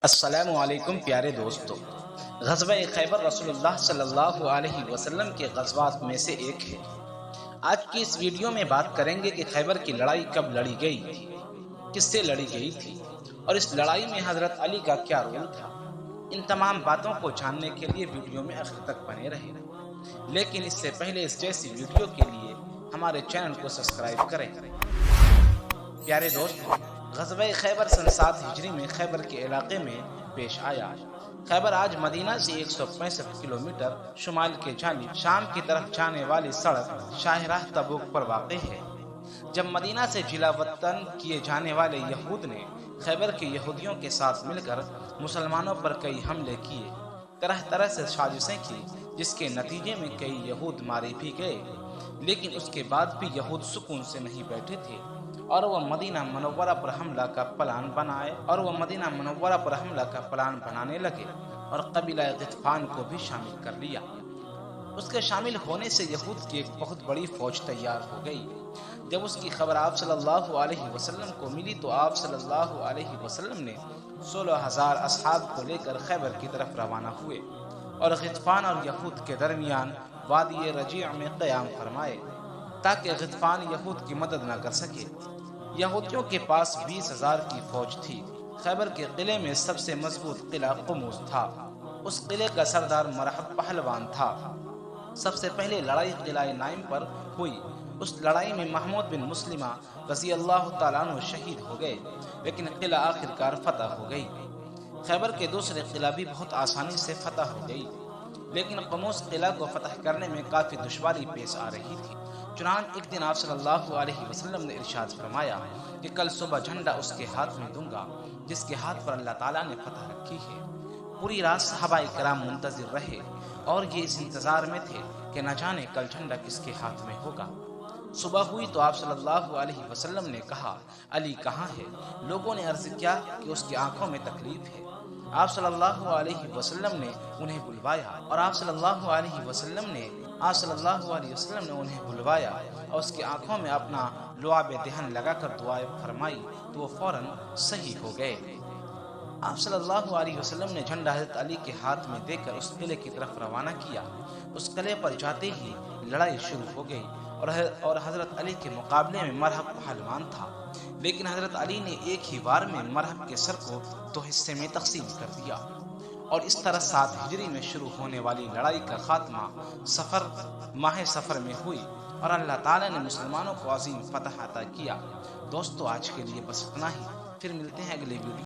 السلام علیکم پیارے دوستو، غزوہ خیبر رسول اللہ صلی اللہ علیہ وسلم کے غزوات میں سے ایک ہے۔ آج کی اس ویڈیو میں بات کریں گے کہ خیبر کی لڑائی کب لڑی گئی تھی، کس سے لڑی گئی تھی، اور اس لڑائی میں حضرت علی کا کیا رول تھا۔ ان تمام باتوں کو جاننے کے لیے ویڈیو میں آخر تک بنے رہے، لیکن اس سے پہلے اس جیسی ویڈیو کے لیے ہمارے چینل کو سبسکرائب کریں۔ پیارے دوستو، غزوہ خیبر سن 7 ہجری میں خیبر کے علاقے میں پیش آیا۔ خیبر آج مدینہ سے 165 کلومیٹر شمال کے جانب شام کی طرف جانے والی سڑک شاہراہ تبوک پر واقع ہے۔ جب مدینہ سے جلا وطن کیے جانے والے یہود نے خیبر کے یہودیوں کے ساتھ مل کر مسلمانوں پر کئی حملے کیے، طرح طرح سے سازشیں کی، جس کے نتیجے میں کئی یہود مارے بھی گئے، لیکن اس کے بعد بھی یہود سکون سے نہیں بیٹھے تھے اور وہ مدینہ منورہ پر حملہ کا پلان بنانے لگے اور قبیلہ غطفان کو بھی شامل کر لیا۔ اس کے شامل ہونے سے یہود کی ایک بہت بڑی فوج تیار ہو گئی۔ جب اس کی خبر آپ صلی اللہ علیہ وسلم کو ملی تو آپ صلی اللہ علیہ وسلم نے 16,000 اصحاب کو لے کر خیبر کی طرف روانہ ہوئے اور غطفان اور یہود کے درمیان وادی رجیع میں قیام فرمائے تاکہ غطفان یہود کی مدد نہ کر سکے۔ یہودیوں کے پاس 20,000 کی فوج تھی۔ خیبر کے قلعے میں سب سے مضبوط قلعہ قموس تھا۔ اس قلعے کا سردار مرحب پہلوان تھا۔ سب سے پہلے لڑائی قلعہ نائم پر ہوئی۔ اس لڑائی میں محمود بن مسلمہ رضی اللہ تعالیٰ عنہ شہید ہو گئے، لیکن قلعہ آخرکار فتح ہو گئی۔ خیبر کے دوسرے قلعہ بھی بہت آسانی سے فتح ہو گئی، لیکن قموس قلعہ کو فتح کرنے میں کافی دشواری پیش آ رہی تھی۔ چنانچہ ایک دن آپ صلی اللہ علیہ وسلم نے ارشاد فرمایا کہ کل صبح جھنڈا اس کے ہاتھ میں دوں گا جس کے ہاتھ پر اللہ تعالیٰ نے فتح رکھی ہے۔ پوری رات صحابہ کرام منتظر رہے اور یہ اس انتظار میں تھے کہ نہ جانے کل جھنڈا کس کے ہاتھ میں ہوگا۔ صبح ہوئی تو آپ صلی اللہ علیہ وسلم نے کہا، علی کہاں ہے؟ لوگوں نے عرض کیا کہ اس کی آنکھوں میں تکلیف ہے۔ آپ صلی اللہ علیہ وسلم نے انہیں بلوایا اور آپ صلی اللہ علیہ وسلم نے انہیں بلوایا اور اس کی آنکھوں میں اپنا لعاب دہن لگا کر دعائیں فرمائی تو وہ فوراً صحیح ہو گئے۔ آپ صلی اللہ علیہ وسلم نے جھنڈا حضرت علی کے ہاتھ میں دے کر اس قلعے کی طرف روانہ کیا۔ اس قلعے پر جاتے ہی لڑائی شروع ہو گئی اور حضرت علی کے مقابلے میں مرحب پہلوان تھا، لیکن حضرت علی نے ایک ہی وار میں مرحب کے سر کو 2 حصے میں تقسیم کر دیا اور اس طرح 7 ہجری میں شروع ہونے والی لڑائی کا خاتمہ ماہ سفر میں ہوئی اور اللہ تعالیٰ نے مسلمانوں کو عظیم فتح عطا کیا۔ دوستو، آج کے لیے بس اتنا ہی، پھر ملتے ہیں اگلے ویڈیو